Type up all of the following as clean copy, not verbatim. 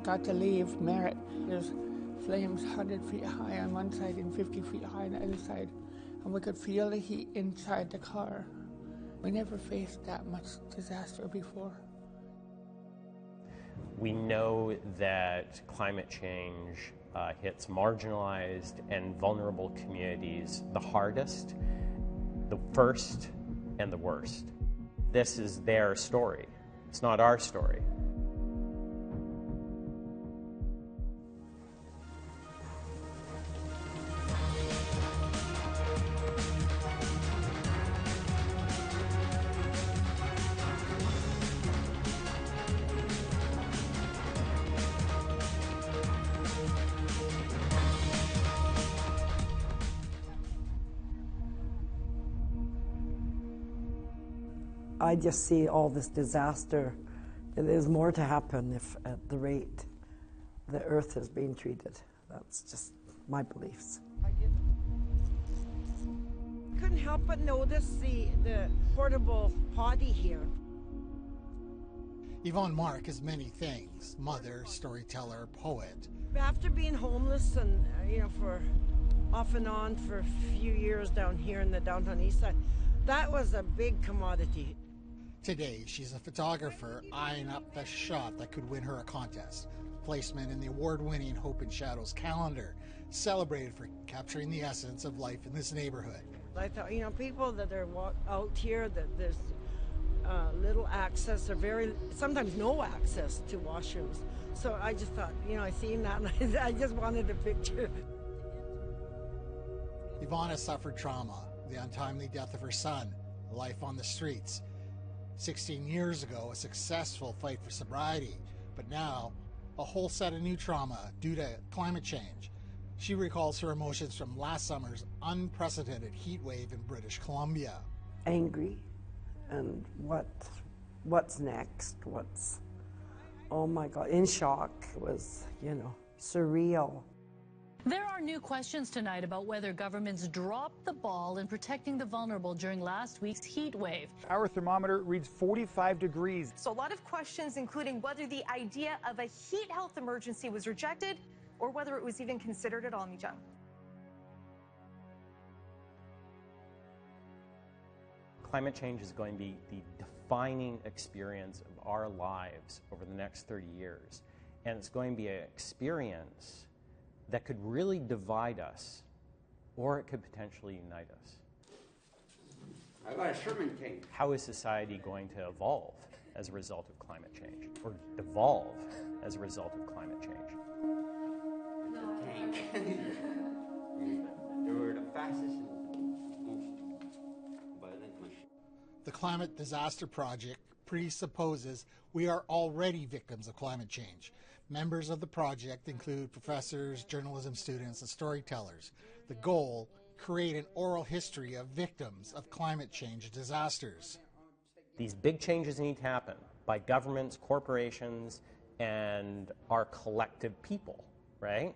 got to leave Merritt, there's flames 100 feet high on one side and 50 feet high on the other side. And we could feel the heat inside the car. We never faced that much disaster before. We know that climate change hits marginalized and vulnerable communities the hardest, the first, and the worst. This is their story. It's not our story. I just see all this disaster. There's more to happen if at the rate the earth is being treated. That's just my beliefs. I couldn't help but notice the portable potty here. Yvonne Mark is many things: mother, storyteller, poet. After being homeless and for off and on for a few years down here in the downtown Eastside, that was a big commodity. Today, she's a photographer eyeing up the shot that could win her a contest. Placement in the award-winning Hope in Shadows calendar, celebrated for capturing the essence of life in this neighborhood. I thought, people that are out here, that there's little access or sometimes no access to washrooms. So I just thought, I seen that and I just wanted a picture. Yvonne has suffered trauma, the untimely death of her son, life on the streets. 16 years ago, a successful fight for sobriety, but now a whole set of new trauma due to climate change. She recalls her emotions from last summer's unprecedented heat wave in British Columbia. Angry, and what's next? Oh my God, in shock. It was, surreal. There are new questions tonight about whether governments dropped the ball in protecting the vulnerable during last week's heat wave. Our thermometer reads 45 degrees. So a lot of questions, including whether the idea of a heat health emergency was rejected or whether it was even considered at all, Mijang. Climate change is going to be the defining experience of our lives over the next 30 years. And it's going to be an experience that could really divide us, or it could potentially unite us. I got a sermon tape. How is society going to evolve as a result of climate change, or devolve as a result of climate change? Tank. They were the fastest and most violent machine. The Climate Disaster Project presupposes we are already victims of climate change. Members of the project include professors, journalism students, and storytellers. The goal, create an oral history of victims of climate change disasters. These big changes need to happen by governments, corporations, and our collective people, right?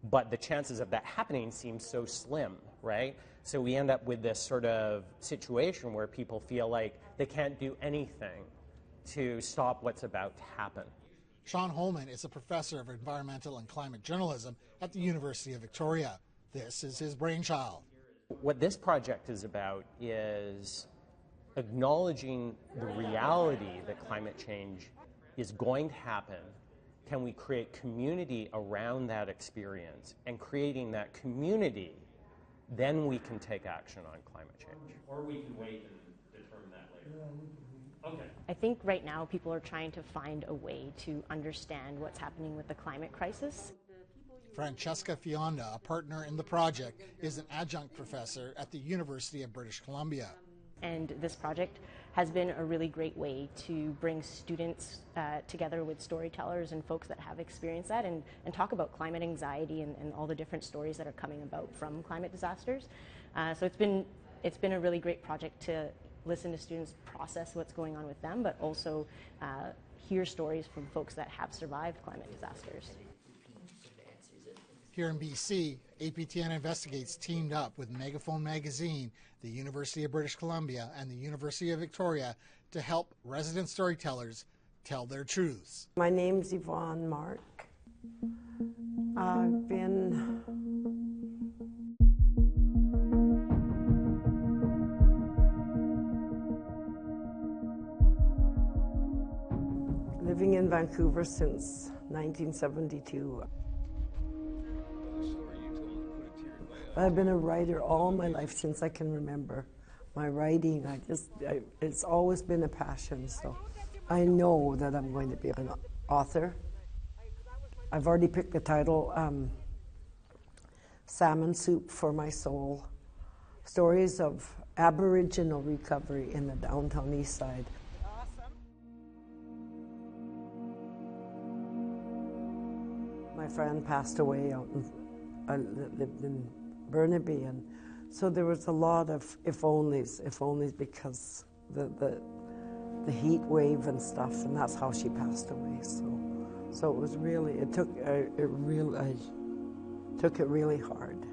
But the chances of that happening seem so slim, right? So we end up with this sort of situation where people feel like they can't do anything to stop what's about to happen. Sean Holman is a professor of environmental and climate journalism at the University of Victoria. This is his brainchild. What this project is about is acknowledging the reality that climate change is going to happen. Can we create community around that experience? And creating that community, then we can take action on climate change. Or we can wait and determine that later. Okay. I think right now people are trying to find a way to understand what's happening with the climate crisis. Francesca Fionda, a partner in the project, is an adjunct professor at the University of British Columbia. And this project has been a really great way to bring students together with storytellers and folks that have experienced that and talk about climate anxiety and all the different stories that are coming about from climate disasters. So it's been a really great project to listen to students process what's going on with them, but also hear stories from folks that have survived climate disasters. Here in BC, APTN Investigates teamed up with Megaphone Magazine, the University of British Columbia, and the University of Victoria to help resident storytellers tell their truths. My name's Yvonne Mark. I've been living in Vancouver since 1972. I've been a writer all my life since I can remember. My writing, it's always been a passion, so I know that I'm going to be an author. I've already picked the title, Salmon Soup for My Soul, Stories of Aboriginal Recovery in the Downtown Eastside. My friend passed away out I lived in Burnaby, and so there was a lot of if onlys because the heat wave and stuff, and that's how she passed away. So it was really, I took it really hard,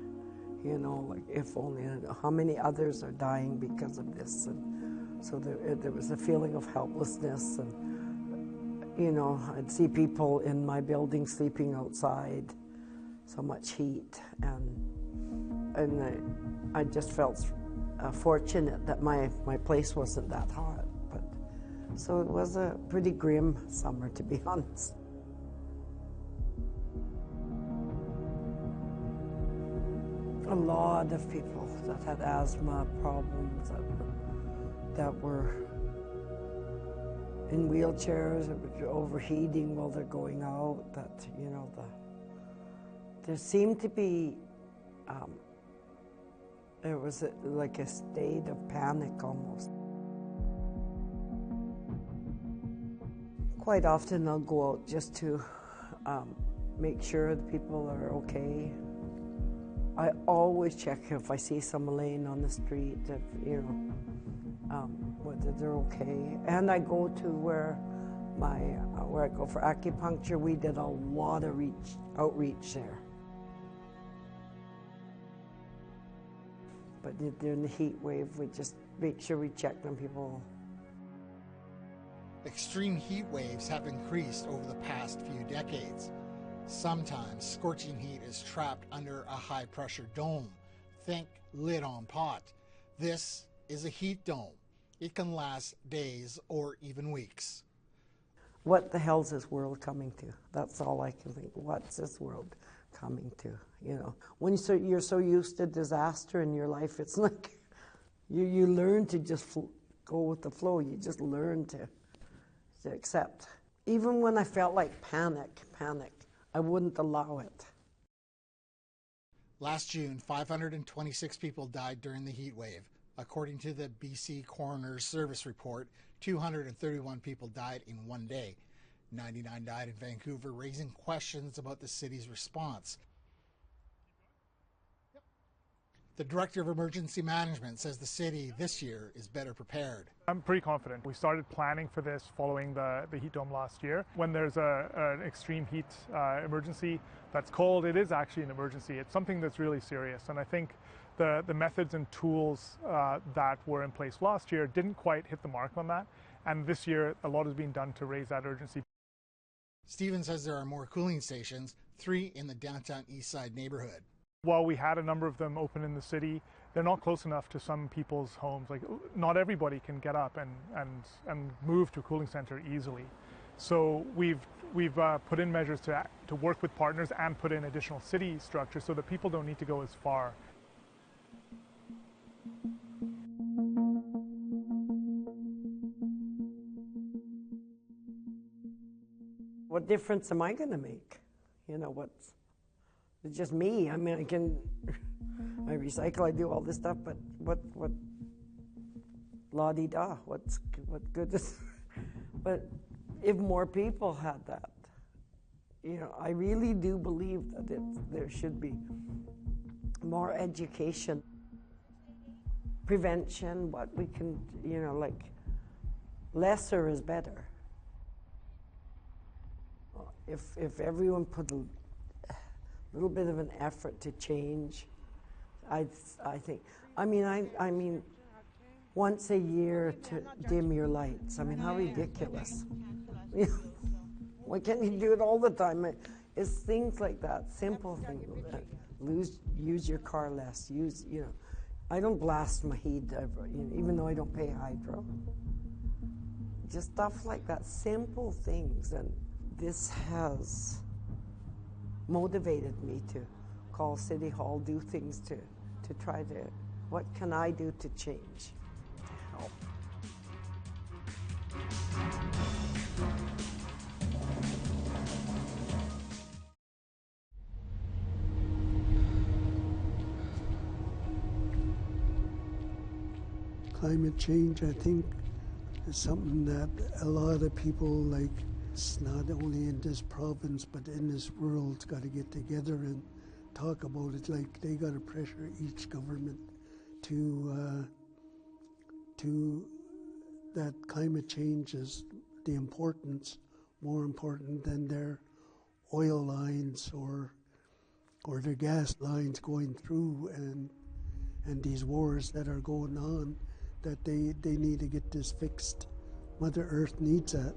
you know, like if only, and how many others are dying because of this, and so there was a feeling of helplessness, and you know, I'd see people in my building sleeping outside, so much heat, and I just felt fortunate that my place wasn't that hot. But so it was a pretty grim summer, to be honest. A lot of people that had asthma problems, that were in wheelchairs, overheating while they're going out, that, you know, there seemed to be, there was like a state of panic almost. Quite often I'll go out just to make sure that people are okay. I always check if I see someone laying on the street, if, you know, whether they're okay. And I go to where I go for acupuncture. We did a lot of outreach there. But during the heat wave, we just make sure we check on people. Extreme heat waves have increased over the past few decades. Sometimes scorching heat is trapped under a high-pressure dome. Think lid on pot. This is a heat dome. It can last days or even weeks. What the hell's this world coming to? That's all I can think. What's this world coming to? You know, when you're so used to disaster in your life, it's like you learn to just go with the flow. You just learn to accept. Even when I felt like panic, I wouldn't allow it. Last June, 526 people died during the heat wave. According to the BC Coroner's Service report, 231 people died in one day. 99 died in Vancouver, raising questions about the city's response. The Director of Emergency Management says the city this year is better prepared. I'm pretty confident. We started planning for this following the heat dome last year. When there's an extreme heat emergency that's cold, it is actually an emergency. It's something that's really serious. And I think the methods and tools that were in place last year didn't quite hit the mark on that. And this year, a lot is being done to raise that urgency. Stephen says there are more cooling stations, 3 in the downtown Eastside neighborhood. While we had a number of them open in the city, they're not close enough to some people's homes. Like, not everybody can get up and move to a cooling center easily. So we've put in measures to work with partners and put in additional city structures so that people don't need to go as far. What difference am I going to make? You know, it's just me. I mean, I recycle, I do all this stuff, but what la-di-da, what good is, but if more people had that, you know, I really do believe that there should be more education, prevention, what we can, you know, like, lesser is better. If everyone put a little bit of an effort to change, I think. I mean, once a year to dim your lights. I mean, how ridiculous. Why can't you do it all the time? It's things like that, simple things. Use your car less. I don't blast my heat ever, even though I don't pay hydro. Just stuff like that, simple things. And this has motivated me to call City Hall, do things to try to, what can I do to change, to help? Climate change, I think, is something that a lot of people, like, it's not only in this province, but in this world, got to get together and talk about it. Like, they got to pressure each government to that climate change is the importance, more important than their oil lines or their gas lines going through and these wars that are going on, that they need to get this fixed. Mother Earth needs that.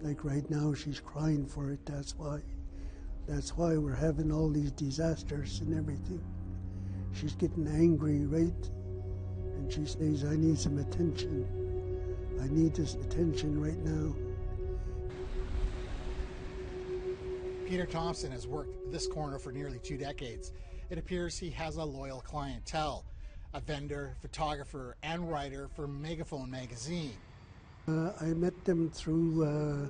Like right now, she's crying for it. That's why we're having all these disasters and everything. She's getting angry, right? And she says, I need some attention. I need this attention right now. Peter Thompson has worked this corner for nearly 2 decades. It appears he has a loyal clientele, a vendor, photographer, and writer for Megaphone Magazine. I met them through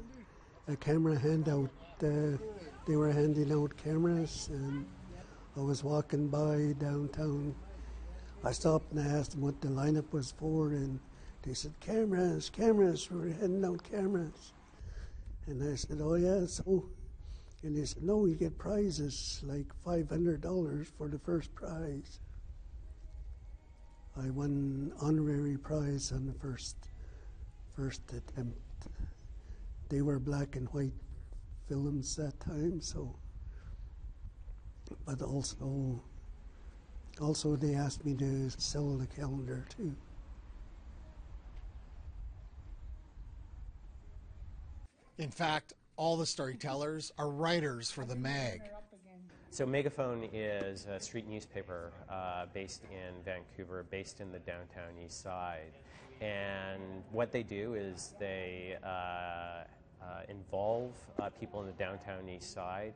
a camera handout. They were handing out cameras, and I was walking by downtown. I stopped and I asked them what the lineup was for, and they said, cameras, we're handing out cameras. And I said, oh yeah, so? And they said, no, you get prizes, like $500 for the first prize. I won honorary prize on the first attempt. They were black and white films that time, so, but also they asked me to sell the calendar too. In fact, all the storytellers are writers for the mag. So Megaphone is a street newspaper based in Vancouver, based in the downtown Eastside. And what they do is they involve people in the downtown Eastside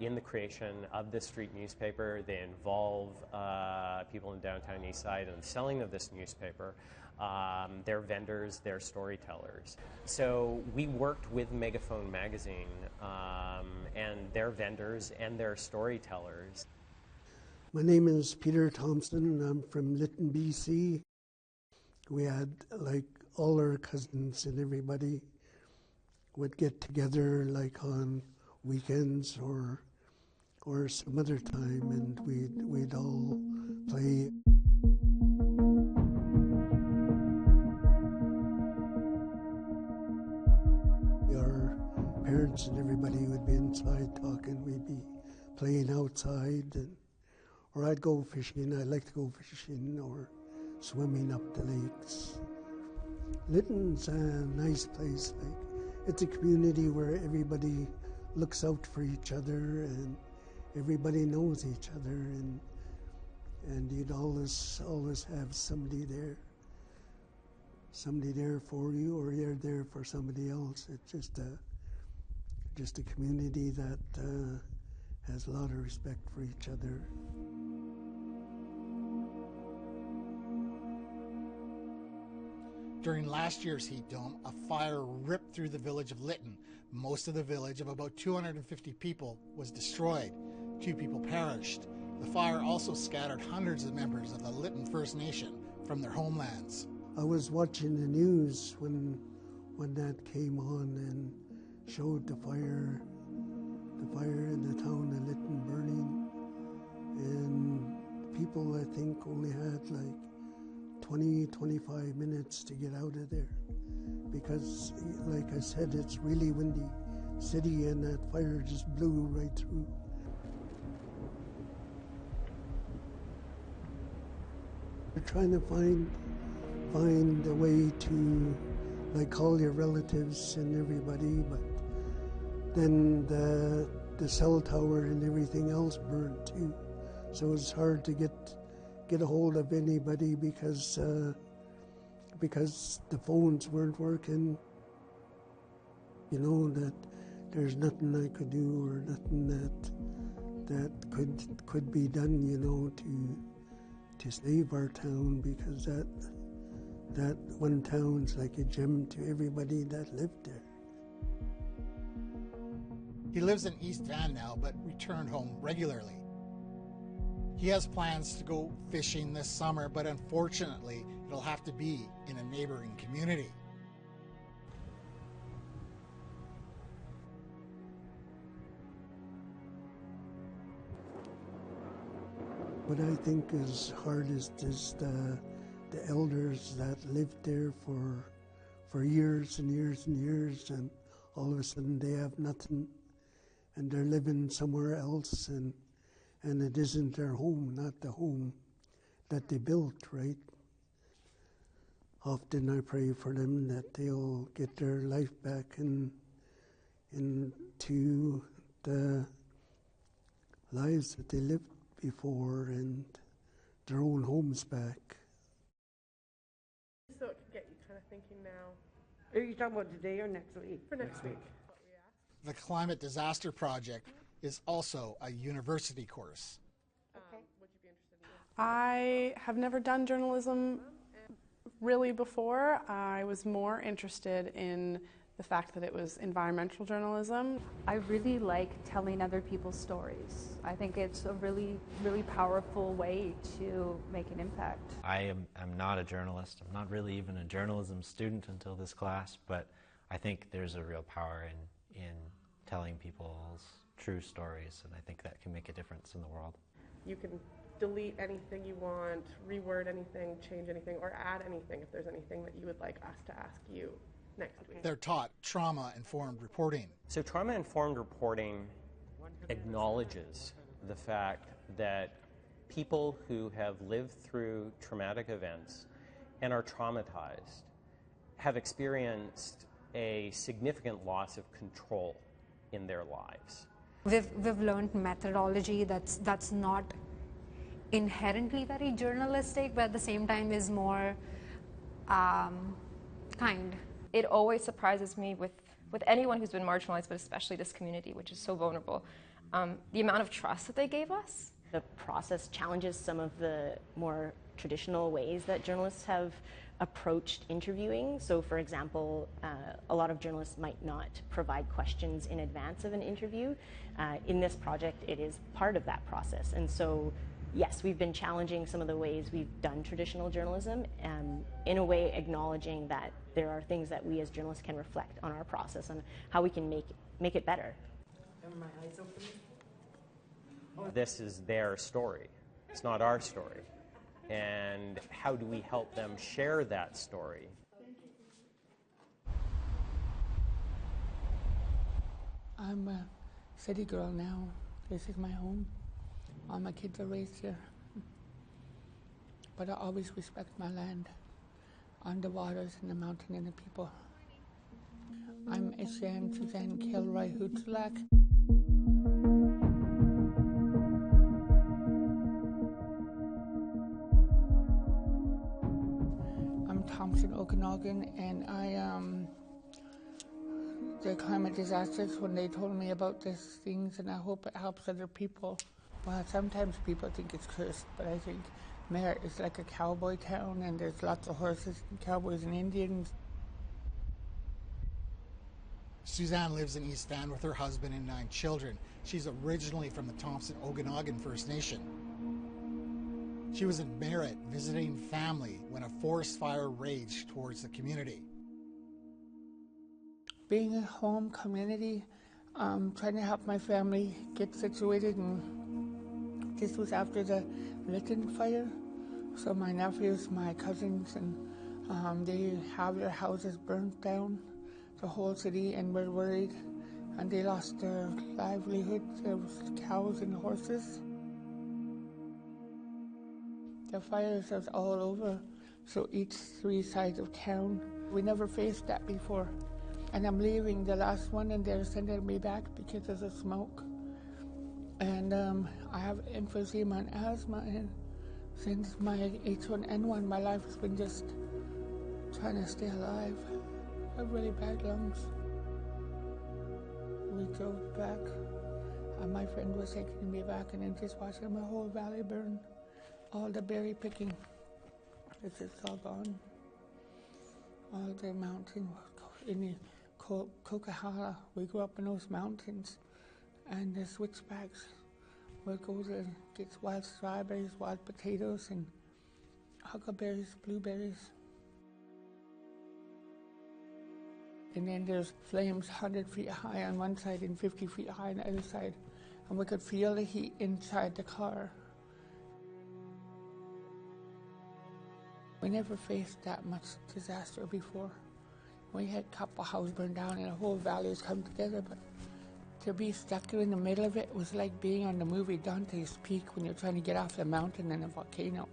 in the creation of this street newspaper. They involve people in the downtown Eastside in the selling of this newspaper. They're vendors, they're storytellers. So we worked with Megaphone Magazine and their vendors and their storytellers. My name is Peter Thompson. I'm from Litton, BC. We had, like, all our cousins and everybody would get together, like, on weekends or some other time, and we'd all play. Our parents and everybody would be inside talking. We'd be playing outside, or I'd go fishing. I like to go fishing or swimming up the lakes. Litton's a nice place. Like, it's a community where everybody looks out for each other and everybody knows each other, and you'd always have somebody there for you, or you're there for somebody else. It's just a community that has a lot of respect for each other. During last year's heat dome, a fire ripped through the village of Litton. Most of the village, of about 250 people, was destroyed. 2 people perished. The fire also scattered hundreds of members of the Litton First Nation from their homelands. I was watching the news when that came on and showed the fire in the town of Litton burning, and people, I think, only had like 20-25 minutes to get out of there, because, like I said, it's really windy city, and that fire just blew right through. You're trying to find a way to, like, call your relatives and everybody, but then the cell tower and everything else burned too. So it's hard to get a hold of anybody because the phones weren't working. You know, that there's nothing I could do or nothing that could be done, you know, to save our town, because that one town's like a gem to everybody that lived there. He lives in East Van now, but returned home regularly. He has plans to go fishing this summer, but unfortunately, it'll have to be in a neighboring community. What I think is hardest is the elders that lived there for years and years and years, and all of a sudden they have nothing, and they're living somewhere else, and it isn't their home, not the home that they built, right? Often I pray for them that they'll get their life back into the lives that they lived before and their own homes back. So it can get you kind of thinking now. Are you talking about today or next week? For next week. The Climate Disaster Project is also a university course. Would you be interested in this? I have never done journalism really before. I was more interested in the fact that it was environmental journalism. I really like telling other people's stories. I think it's a really, really powerful way to make an impact. I'm not a journalist. I'm not really even a journalism student until this class, but I think there's a real power in telling people's true stories, and I think that can make a difference in the world. You can delete anything you want, reword anything, change anything, or add anything if there's anything that you would like us to ask you next week. They're taught trauma-informed reporting. So trauma-informed reporting acknowledges the fact that people who have lived through traumatic events and are traumatized have experienced a significant loss of control in their lives. We've learned methodology that's not inherently very journalistic, but at the same time is more kind. It always surprises me with anyone who's been marginalized, but especially this community, which is so vulnerable, the amount of trust that they gave us. The process challenges some of the more traditional ways that journalists have approached interviewing. So, for example, a lot of journalists might not provide questions in advance of an interview. In this project, it is part of that process. And so, yes, we've been challenging some of the ways we've done traditional journalism, in a way acknowledging that there are things that we as journalists can reflect on our process and how we can make it better. Are my eyes open? This is their story. It's not our story. And how do we help them share that story? I'm a city girl now. This is my home. All my kids are raised here. But I always respect my land, on the waters and the mountain and the people. I'm Ishan Suzanne Kilroy Hutzulak. I'm Thompson Okanagan, and the climate disasters, when they told me about these things, and I hope it helps other people. Well, sometimes people think it's cursed, but I think Merritt is like a cowboy town, and there's lots of horses and cowboys and Indians. Suzanne lives in East Van with her husband and 9 children. She's originally from the Thompson Okanagan First Nation. She was in Merritt visiting family when a forest fire raged towards the community. Being a home community, trying to help my family get situated, and this was after the Litton fire. So my nephews, my cousins, and they have their houses burnt down, the whole city, and were worried, and they lost their livelihood. There was cows and horses. The fires are all over, so each 3 sides of town. We never faced that before. And I'm leaving the last one and they're sending me back because of the smoke. And I have emphysema and asthma, and since my H1N1, my life has been just trying to stay alive. I have really bad lungs. We drove back, and my friend was taking me back, and then just watching my whole valley burn. All the berry picking, it's just all gone. All the mountain, in the Coquihalla, we grew up in those mountains, and the switchbacks, where it goes and gets wild strawberries, wild potatoes, and huckleberries, blueberries. And then there's flames 100 feet high on one side and 50 feet high on the other side. And we could feel the heat inside the car. We never faced that much disaster before. We had a couple houses burned down and the whole valley has come together, but to be stuck there in the middle of it was like being on the movie Dante's Peak when you're trying to get off the mountain in a volcano.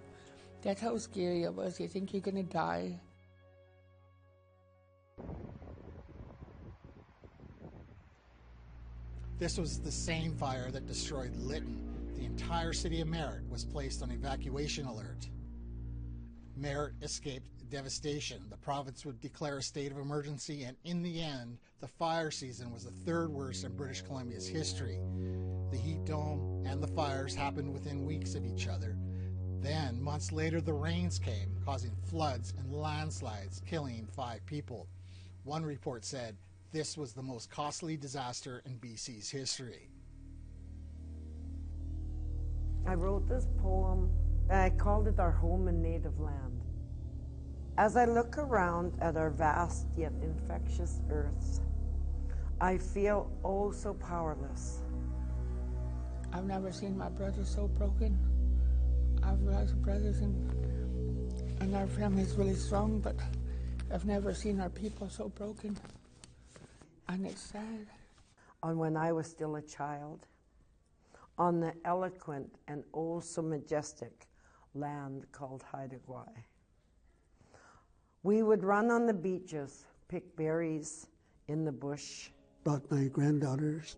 That's how scary it was. You think you're gonna die. This was the same fire that destroyed Litton. The entire city of Merritt was placed on evacuation alert. Merritt escaped devastation. The province would declare a state of emergency, and in the end, the fire season was the 3rd worst in British Columbia's history. The heat dome and the fires happened within weeks of each other. Then, months later, the rains came, causing floods and landslides, killing 5 people. One report said, this was the most costly disaster in BC's history. I wrote this poem, and I called it Our Home and Native Land. As I look around at our vast yet infectious earths, I feel oh so powerless. I've never seen my brother so broken. I've lots of brothers and our family's really strong, but I've never seen our people so broken. And it's sad. On when I was still a child, on the eloquent and oh so majestic land called Haida Gwaii. We would run on the beaches, pick berries in the bush. Brought my granddaughters,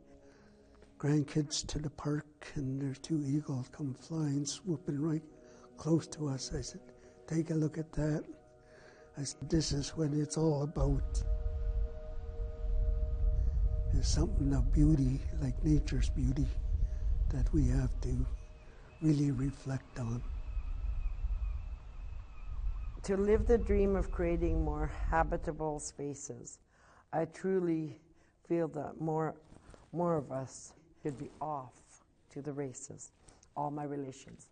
grandkids to the park, and there's 2 eagles come flying, swooping right close to us. I said, take a look at that. I said, this is what it's all about. There's something of beauty, like nature's beauty, that we have to really reflect on. To live the dream of creating more habitable spaces, I truly feel that more of us should be off to the races, all my relations.